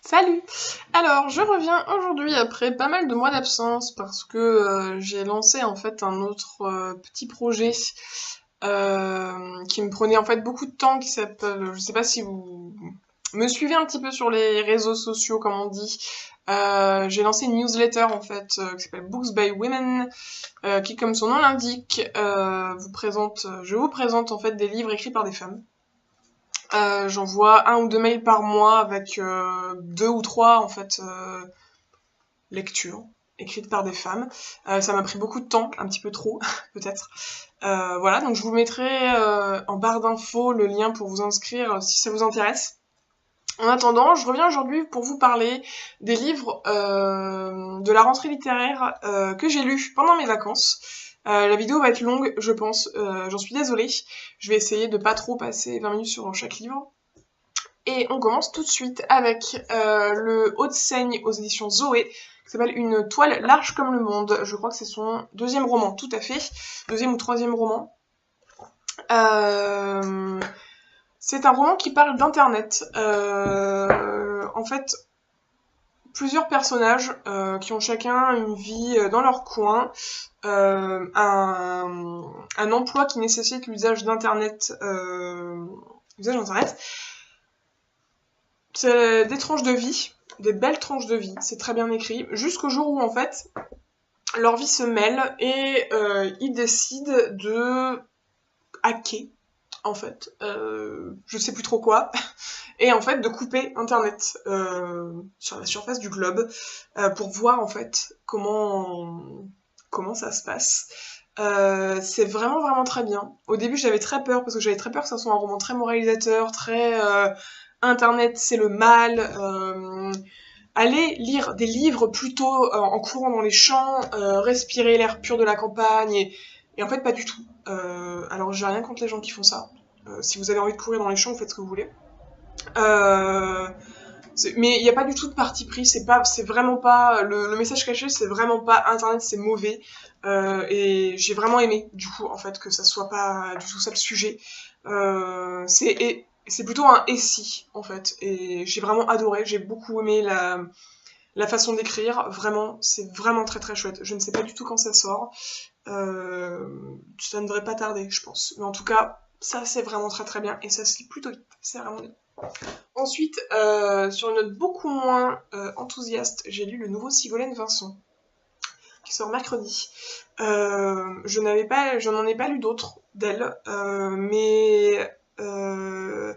Salut! Alors, je reviens aujourd'hui après pas mal de mois d'absence parce que j'ai lancé en fait un autre petit projet qui me prenait en fait beaucoup de temps, qui s'appelle, je sais pas si vous me suivez un petit peu sur les réseaux sociaux, comme on dit. J'ai lancé une newsletter en fait qui s'appelle Books by Women, qui comme son nom l'indique, je vous présente en fait des livres écrits par des femmes. J'envoie un ou deux mails par mois avec deux ou trois en fait lectures écrites par des femmes. Ça m'a pris beaucoup de temps, un petit peu trop peut-être. Voilà, donc je vous mettrai en barre d'infos le lien pour vous inscrire si ça vous intéresse. En attendant, je reviens aujourd'hui pour vous parler des livres de la rentrée littéraire que j'ai lus pendant mes vacances. La vidéo va être longue, je pense, j'en suis désolée. Je vais essayer de pas trop passer 20 minutes sur chaque livre. Et on commence tout de suite avec le Haut-de-Seigne aux éditions Zoé, qui s'appelle Une toile large comme le monde. Je crois que c'est son deuxième roman, tout à fait. Deuxième ou troisième roman. C'est un roman qui parle d'internet. En fait, plusieurs personnages qui ont chacun une vie dans leur coin, un emploi qui nécessite l'usage d'internet, c'est des tranches de vie, des belles tranches de vie, c'est très bien écrit, jusqu'au jour où en fait leur vie se mêle et ils décident de hacker en fait, je sais plus trop quoi, et en fait de couper internet sur la surface du globe pour voir en fait comment ça se passe. C'est vraiment vraiment très bien. Au début j'avais très peur parce que j'avais très peur que ça soit un roman très moralisateur, très internet c'est le mal. Allez lire des livres plutôt en courant dans les champs, respirer l'air pur de la campagne et en fait pas du tout. Alors j'ai rien contre les gens qui font ça. Si vous avez envie de courir dans les champs, vous faites ce que vous voulez. Mais il n'y a pas du tout de parti pris, c'est vraiment pas, le message caché, c'est vraiment pas internet, c'est mauvais. Et j'ai vraiment aimé, du coup, en fait, que ça soit pas du tout ça le sujet. C'est plutôt un et si, en fait. Et j'ai vraiment adoré, j'ai beaucoup aimé la façon d'écrire, vraiment, c'est vraiment très très chouette. Je ne sais pas du tout quand ça sort. Ça ne devrait pas tarder, je pense. Mais en tout cas, ça c'est vraiment très très bien et ça se lit plutôt vite. C'est vraiment bien. Ensuite, sur une note beaucoup moins enthousiaste, j'ai lu le nouveau Sigolène Vincent, qui sort mercredi. Je n'en ai pas lu d'autres d'elle, mais on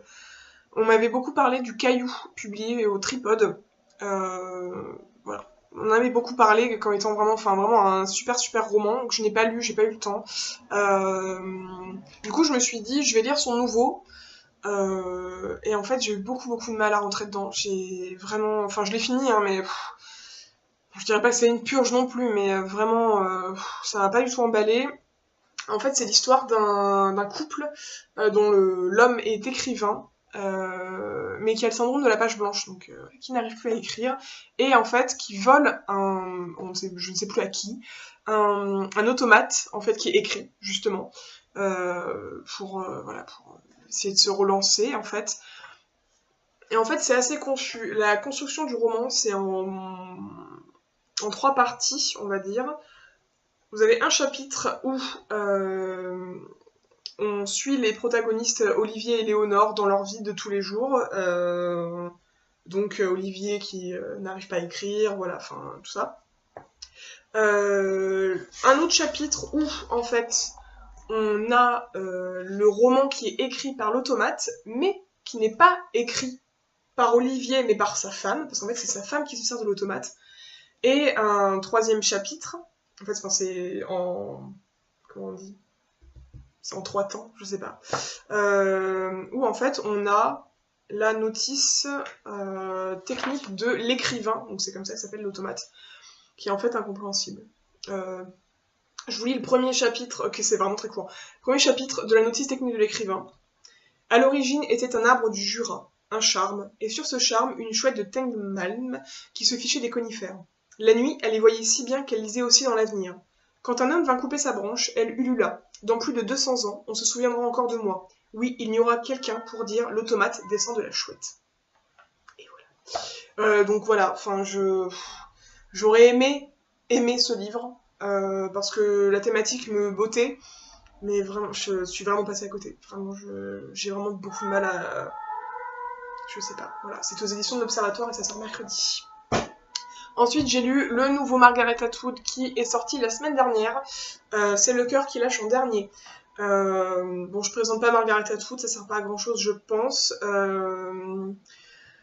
m'avait beaucoup parlé du Caillou, publié au Tripode. Voilà. On en avait beaucoup parlé comme étant vraiment un super super roman que je n'ai pas lu, j'ai pas eu le temps. Du coup, je me suis dit, je vais lire son nouveau. Et en fait, j'ai eu beaucoup de mal à rentrer dedans. J'ai vraiment, enfin, je l'ai fini, hein, mais je dirais pas que c'est une purge non plus, mais vraiment, ça m'a pas du tout emballé. En fait, c'est l'histoire d'un couple dont l'homme est écrivain, mais qui a le syndrome de la page blanche, donc qui n'arrive plus à écrire, et en fait qui vole je ne sais plus à qui, un automate en fait qui est écrit justement pour essayer de se relancer en fait. Et en fait c'est assez confus. La construction du roman c'est en trois parties on va dire. Vous avez un chapitre où on suit les protagonistes Olivier et Léonore dans leur vie de tous les jours. Donc Olivier qui n'arrive pas à écrire, voilà, enfin tout ça. Un autre chapitre où en fait on a le roman qui est écrit par l'automate, mais qui n'est pas écrit par Olivier mais par sa femme, parce qu'en fait c'est sa femme qui se sert de l'automate. Et un troisième chapitre, en fait c'est en... comment on dit ? C'est en 3 temps, je sais pas. Où en fait on a la notice technique de l'écrivain, donc c'est comme ça que s'appelle l'automate, qui est en fait incompréhensible. Je vous lis le premier chapitre, ok c'est vraiment très court. Premier chapitre de la notice technique de l'écrivain. À l'origine était un arbre du Jura, un charme, et sur ce charme une chouette de Tengmalm qui se fichait des conifères. La nuit, elle y voyait si bien qu'elle lisait aussi dans l'avenir. Quand un homme vint couper sa branche, elle ulula. Dans plus de 200 ans, on se souviendra encore de moi. Oui, il y aura quelqu'un pour dire l'automate descend de la chouette. Et Donc voilà, enfin j'aurais aimé aimer ce livre parce que la thématique me bottait, mais vraiment je suis vraiment passée à côté. Vraiment j'ai vraiment beaucoup de mal à, je sais pas. Voilà, c'est aux éditions de l'Observatoire et ça sort mercredi. Ensuite, j'ai lu le nouveau Margaret Atwood qui est sorti la semaine dernière. C'est Le cœur qui lâche en dernier. Bon, je présente pas Margaret Atwood, ça sert pas à grand chose, je pense.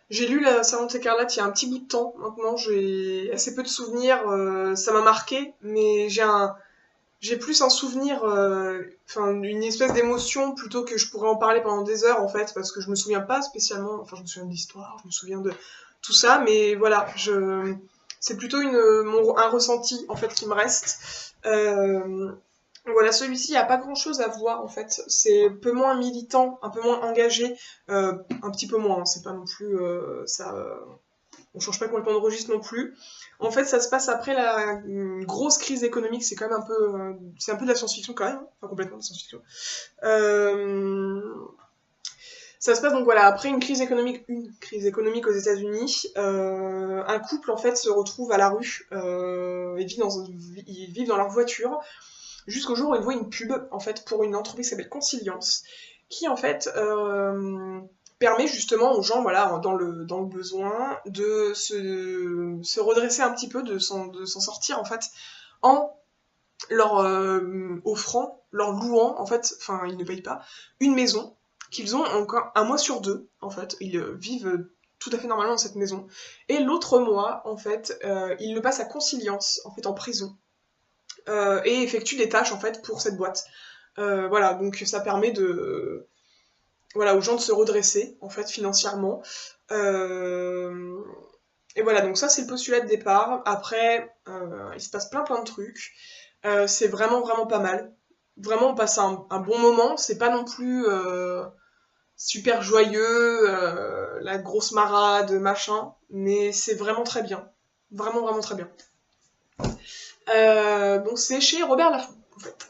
J'ai lu La Servante écarlate il y a un petit bout de temps maintenant, j'ai assez peu de souvenirs, ça m'a marqué, mais j'ai plus un souvenir, enfin une espèce d'émotion plutôt que je pourrais en parler pendant des heures en fait, parce que je me souviens pas spécialement, enfin je me souviens de l'histoire, je me souviens de tout ça, mais voilà, c'est plutôt un ressenti en fait qui me reste. Voilà, celui-ci, il n'y a pas grand-chose à voir en fait. C'est un peu moins militant, un peu moins engagé, un petit peu moins, hein, c'est pas non plus ça. On change pas complètement de registre non plus. En fait, ça se passe après une grosse crise économique, c'est quand même c'est un peu de la science-fiction quand même, hein. Enfin complètement de la science-fiction. Ça se passe donc voilà après une crise économique aux États-Unis. Un couple en fait se retrouve à la rue et ils vivent dans leur voiture jusqu'au jour où ils voient une pub en fait pour une entreprise qui s'appelle Consilience, qui en fait permet justement aux gens voilà dans le besoin de se redresser un petit peu, de s'en sortir en fait en leur offrant, leur louant en fait, enfin ils ne payent pas, une maison qu'ils ont encore un mois sur deux en fait, ils vivent tout à fait normalement dans cette maison, et l'autre mois en fait ils le passent à Consilience en fait en prison. Et effectue des tâches en fait pour cette boîte. Voilà, donc ça permet aux gens de se redresser en fait financièrement. Et voilà, donc ça c'est le postulat de départ. Après, il se passe plein de trucs. C'est vraiment vraiment pas mal. Vraiment, on passe un bon moment. C'est pas non plus super joyeux, la grosse marade, machin, mais c'est vraiment très bien. Vraiment vraiment très bien. Donc c'est chez Robert Laffont, en fait.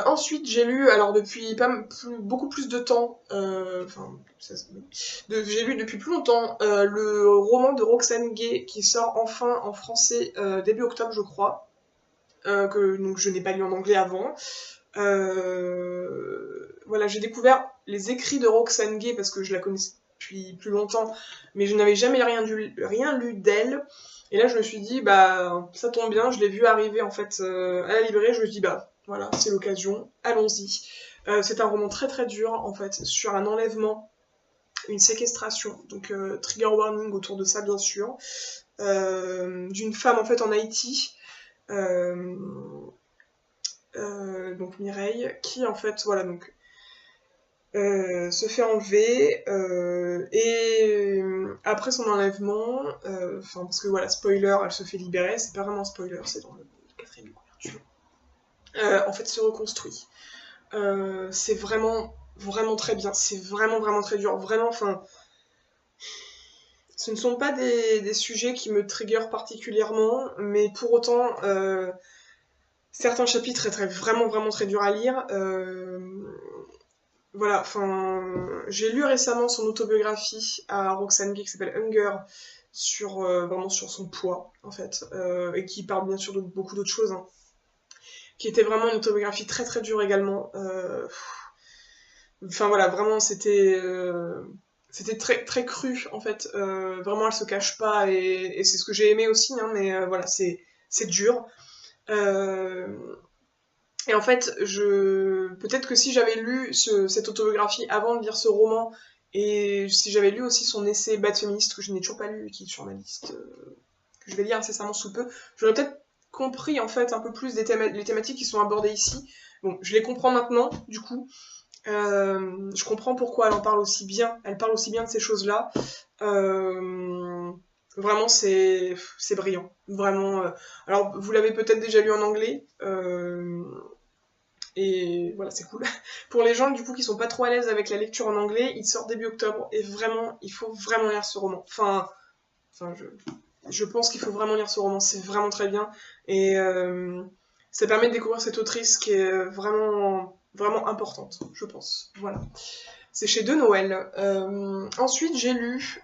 Ensuite, j'ai lu, alors depuis beaucoup plus de temps, j'ai lu depuis plus longtemps le roman de Roxane Gay qui sort enfin en français début octobre, je crois, que donc je n'ai pas lu en anglais avant. Voilà, j'ai découvert les écrits de Roxane Gay parce que je la connaissais depuis plus longtemps, mais je n'avais jamais rien lu d'elle. Et là, je me suis dit, bah, ça tombe bien, je l'ai vu arriver en fait à la librairie. Je me suis dit, bah, voilà, c'est l'occasion, allons-y. C'est un roman très très dur en fait, sur un enlèvement, une séquestration, donc trigger warning autour de ça bien sûr, d'une femme en fait en Haïti. Donc Mireille, qui en fait, voilà, donc se fait enlever et après son enlèvement, parce que voilà, spoiler, elle se fait libérer, c'est pas vraiment un spoiler, c'est dans le quatrième couverture. En fait, se reconstruit. C'est vraiment vraiment très bien, c'est vraiment vraiment très dur, vraiment, enfin. Ce ne sont pas des sujets qui me triggerent particulièrement, mais pour autant, certains chapitres étaient vraiment vraiment très durs à lire. Voilà, enfin, j'ai lu récemment son autobiographie à Roxane Gay qui s'appelle Hunger, vraiment sur son poids, en fait, et qui parle bien sûr de beaucoup d'autres choses, hein, qui était vraiment une autobiographie très très dure également. Enfin voilà, vraiment c'était très très cru en fait. Vraiment, elle se cache pas et c'est ce que j'ai aimé aussi, hein, mais voilà, c'est dur. Et en fait, peut-être que si j'avais lu cette autobiographie avant de lire ce roman, et si j'avais lu aussi son essai Bad Féministe, que je n'ai toujours pas lu et qui est sur ma liste, que je vais lire incessamment sous peu, j'aurais peut-être compris en fait un peu plus les thématiques qui sont abordées ici. Bon, je les comprends maintenant, du coup. Je comprends pourquoi elle parle aussi bien de ces choses-là. Vraiment, c'est brillant. Vraiment. Alors, vous l'avez peut-être déjà lu en anglais. Et voilà, c'est cool. Pour les gens du coup qui sont pas trop à l'aise avec la lecture en anglais, il sort début octobre et vraiment, il faut vraiment lire ce roman. Je pense qu'il faut vraiment lire ce roman, c'est vraiment très bien. Et ça permet de découvrir cette autrice qui est vraiment, vraiment importante, je pense. Voilà. C'est chez De Noël. Ensuite, j'ai lu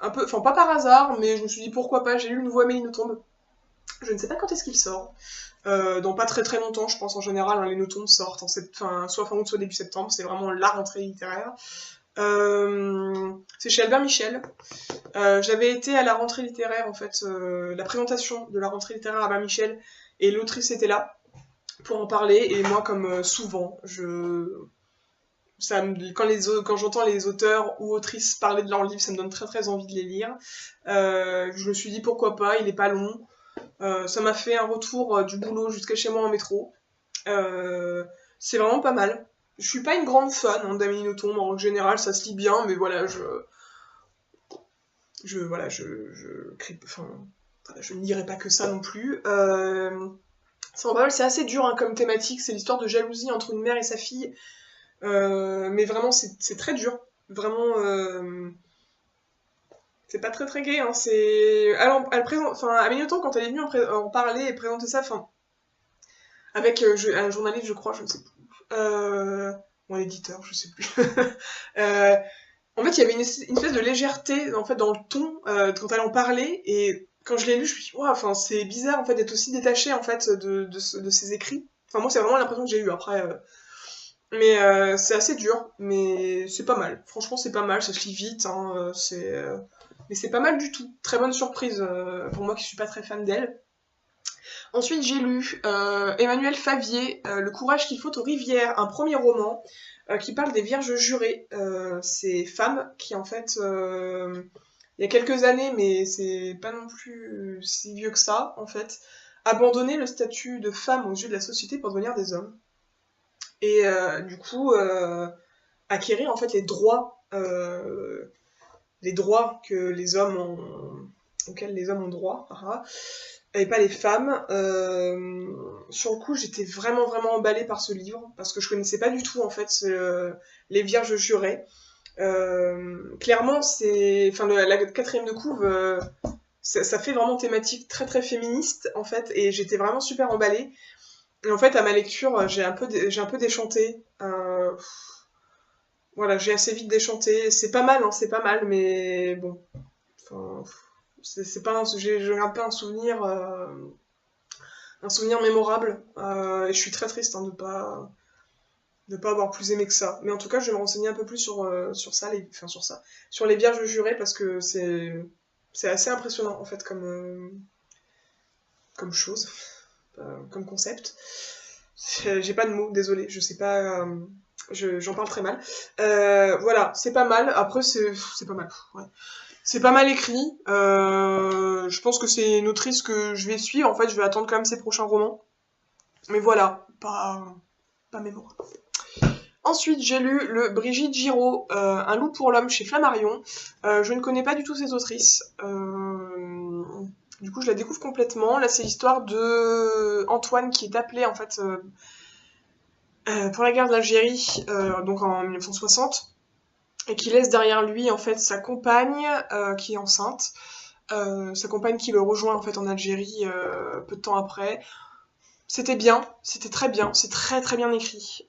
un peu, enfin pas par hasard, mais je me suis dit pourquoi pas, j'ai lu le nouveau Amélie Nothomb. Je ne sais pas quand est-ce qu'il sort. Dans pas très très longtemps, je pense en général, hein, les Nothomb sortent soit fin août, soit début septembre, c'est vraiment la rentrée littéraire. C'est chez Albert Michel. J'avais été à la rentrée littéraire, en fait, la présentation de la rentrée littéraire à Albert Michel, et l'autrice était là pour en parler, et moi, comme souvent, quand j'entends les auteurs ou autrices parler de leur livre, ça me donne très très envie de les lire. Je me suis dit pourquoi pas, il est pas long. Ça m'a fait un retour du boulot jusqu'à chez moi en métro. C'est vraiment pas mal. Je suis pas une grande fan hein, d'Amélie Nothomb, en général ça se lit bien, mais voilà, je ne lirai pas que ça non plus. C'est assez dur hein, comme thématique, c'est l'histoire de jalousie entre une mère et sa fille. Mais vraiment, c'est très dur. Vraiment, c'est pas très très gai. Hein. Elle présente, enfin, Amélie Nothomb, quand elle est venue en parler et présenter ça, enfin, avec un journaliste, je crois, je ne sais plus, ou un éditeur, je sais plus. Euh, En fait, il y avait une espèce de légèreté en fait dans le ton quand elle en parlait, et quand je l'ai lu, je me suis dit, wow, enfin, c'est bizarre en fait d'être aussi détaché en fait de ses écrits. Enfin, moi, c'est vraiment l'impression que j'ai eue après. Mais c'est assez dur, mais c'est pas mal. Franchement, c'est pas mal, ça se lit vite, hein, mais c'est pas mal du tout. Très bonne surprise pour moi qui suis pas très fan d'elle. Ensuite, j'ai lu Emmanuel Favier, Le courage qu'il faut aux rivières, un premier roman qui parle des vierges jurées. Ces femmes qui, en fait, il y a quelques années, mais c'est pas non plus si vieux que ça, en fait, abandonnaient le statut de femme aux yeux de la société pour devenir des hommes. Et du coup, acquérir en fait les droits que les hommes auxquels les hommes ont droit, et pas les femmes. Sur le coup, j'étais vraiment vraiment emballée par ce livre parce que je connaissais pas du tout en fait les Vierges jurées. Clairement, la quatrième de couve. Ça fait vraiment thématique très très féministe en fait, et j'étais vraiment super emballée. Et en fait, à ma lecture, j'ai un peu déchanté. Voilà, j'ai assez vite déchanté. C'est pas mal, hein, c'est pas mal, mais bon. Enfin, c'est pas je garde pas un souvenir mémorable. Et je suis très triste hein, de pas avoir plus aimé que ça. Mais en tout cas, je vais me renseigner un peu plus sur ça, sur les Vierges jurées, parce que c'est assez impressionnant en fait comme chose, comme concept. J'ai pas de mots, désolé, je sais pas, j'en parle très mal. Voilà, c'est pas mal, après c'est pas mal, ouais. C'est pas mal écrit, je pense que c'est une autrice que je vais suivre, en fait je vais attendre quand même ses prochains romans. Mais voilà, pas mémorable. Ensuite, j'ai lu le Brigitte Giraud, Un loup pour l'homme chez Flammarion. Je ne connais pas du tout ces autrices. Du coup, je la découvre complètement. Là, c'est l'histoire de Antoine qui est appelé en fait pour la guerre d'Algérie, donc en 1960, et qui laisse derrière lui en fait sa compagne qui est enceinte, sa compagne qui le rejoint en fait en Algérie peu de temps après. C'était bien, c'était très bien, c'est très très bien écrit,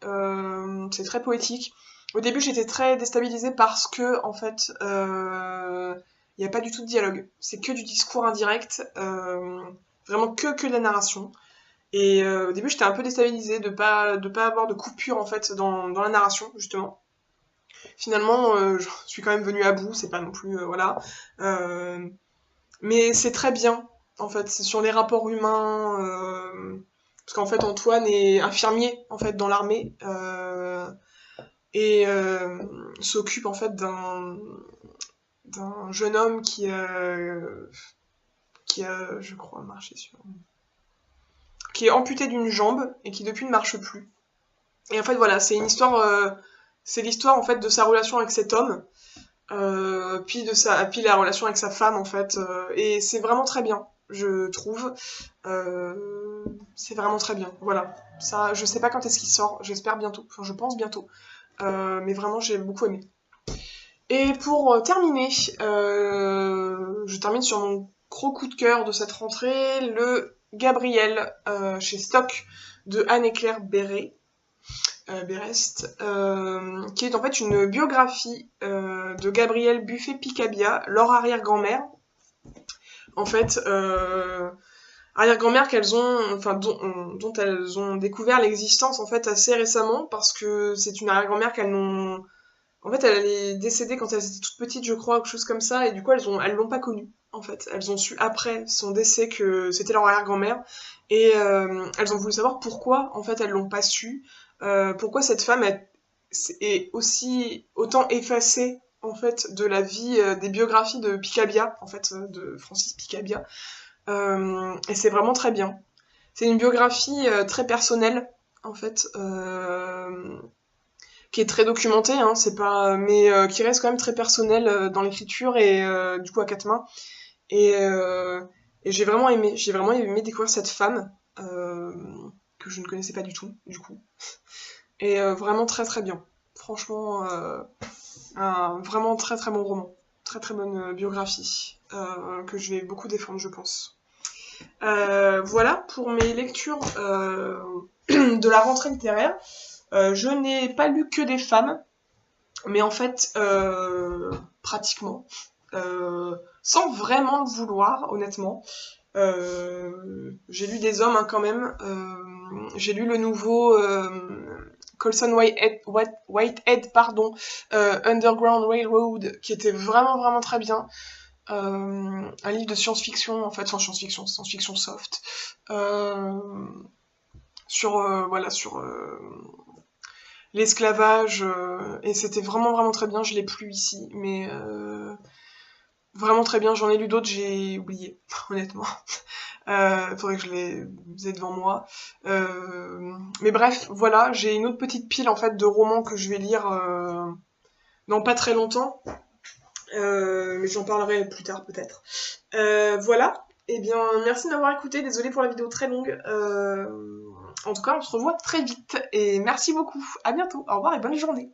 c'est très poétique. Au début, j'étais très déstabilisée parce que en fait, il n'y a pas du tout de dialogue, c'est que du discours indirect, vraiment que de la narration. Et au début, j'étais un peu déstabilisée de pas avoir de coupure en fait dans la narration justement. Finalement, je suis quand même venue à bout, c'est pas non plus voilà. Mais c'est très bien en fait, c'est sur les rapports humains. Parce qu'en fait, Antoine est infirmier en fait dans l'armée et s'occupe en fait d'un jeune homme qui a, je crois, marché sur qui est amputé d'une jambe et qui depuis ne marche plus. Et en fait voilà, c'est l'histoire en fait de sa relation avec cet homme, puis la relation avec sa femme en fait, et c'est vraiment très bien, je trouve. C'est vraiment très bien. Voilà, ça, je sais pas quand est-ce qu'il sort, j'espère bientôt, enfin je pense bientôt, mais vraiment j'ai beaucoup aimé. Et pour terminer, je termine sur mon gros coup de cœur de cette rentrée, le Gabriel chez Stock de Anne-Claire Béret. Berest, qui est en fait une biographie de Gabrielle Buffet-Picabia, leur arrière-grand-mère. En fait, arrière-grand-mère dont elles ont découvert l'existence en fait assez récemment, parce que c'est une arrière-grand-mère qu'elles n'ont... En fait, elle est décédée quand elles étaient toutes petites, je crois, ou quelque chose comme ça, et du coup, elles l'ont pas connue, en fait. Elles ont su après son décès que c'était leur arrière-grand-mère, et elles ont voulu savoir pourquoi, en fait, elles l'ont pas su, pourquoi cette femme est aussi autant effacée, en fait, de la vie, des biographies de Picabia, en fait, de Francis Picabia. Et c'est vraiment très bien. C'est une biographie très personnelle, en fait, qui est très documentée, hein, c'est pas, mais qui reste quand même très personnelle dans l'écriture et du coup à quatre mains. Et, j'ai vraiment aimé découvrir cette femme que je ne connaissais pas du tout, du coup. Et vraiment très très bien. Franchement, un vraiment très très bon roman, très très bonne biographie que je vais beaucoup défendre, je pense. Voilà pour mes lectures de la rentrée littéraire. Je n'ai pas lu que des femmes, mais en fait, pratiquement, sans vraiment le vouloir, honnêtement. J'ai lu des hommes hein, quand même. J'ai lu le nouveau Colson Whitehead, pardon, Underground Railroad, qui était vraiment vraiment très bien. Un livre de science-fiction, en fait, enfin science-fiction soft, sur l'esclavage, et c'était vraiment vraiment très bien. Je l'ai plus ici, mais vraiment très bien. J'en ai lu d'autres, j'ai oublié, honnêtement. Faudrait que je les ai devant moi. Mais bref, voilà, j'ai une autre petite pile en fait de romans que je vais lire dans pas très longtemps. Mais j'en parlerai plus tard peut-être. Voilà, et bien merci de m'avoir écouté, désolée pour la vidéo très longue. En tout cas, on se revoit très vite, et merci beaucoup, à bientôt, au revoir et bonne journée.